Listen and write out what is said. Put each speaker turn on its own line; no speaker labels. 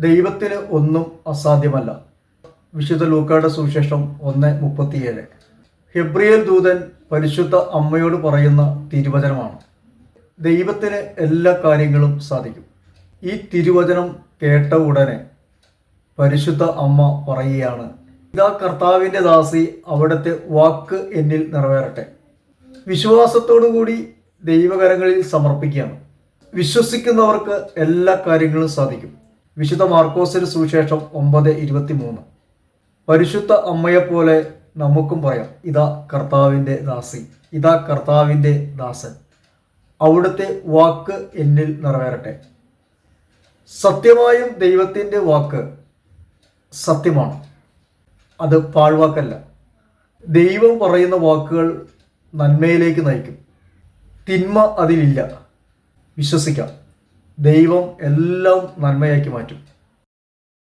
ദൈവത്തിന് ഒന്നും അസാധ്യമല്ല. വിശുദ്ധ ലൂക്കായുടെ സുവിശേഷം 1:37. ഹെബ്രിയേൽ ദൂതൻ പരിശുദ്ധ അമ്മയോട് പറയുന്ന തിരുവചനമാണ്. ദൈവത്തിന് എല്ലാ കാര്യങ്ങളും സാധിക്കും. ഈ തിരുവചനം കേട്ട ഉടനെ പരിശുദ്ധ അമ്മ പറയുകയാണ്, ഇതാ കർത്താവിൻ്റെ ദാസി, അവിടുത്തെ വാക്ക് എന്നിൽ നിറവേറട്ടെ. വിശ്വാസത്തോടുകൂടി ദൈവകരങ്ങളിൽ സമർപ്പിക്കുകയാണ്. വിശ്വസിക്കുന്നവർക്ക് എല്ലാ കാര്യങ്ങളും സാധിക്കും. വിശുദ്ധ മാർക്കോസിന്റെ സുവിശേഷം 9:23. പരിശുദ്ധ അമ്മയെപ്പോലെ നമുക്കും പറയാം, ഇതാ കർത്താവിൻ്റെ ദാസി, ഇതാ കർത്താവിൻ്റെ ദാസൻ, അവിടുത്തെ വാക്ക് എന്നിൽ നിറവേറട്ടെ. സത്യമായും ദൈവത്തിൻ്റെ വാക്ക് സത്യമാണ്. അത് പാഴ്വാക്കല്ല. ദൈവം പറയുന്ന വാക്കുകൾ നന്മയിലേക്ക് നയിക്കും. തിന്മ അതിലില്ല. വിശ്വസിക്കാം. ദൈവം എല്ലാം നന്മയാക്കി മാറ്റും.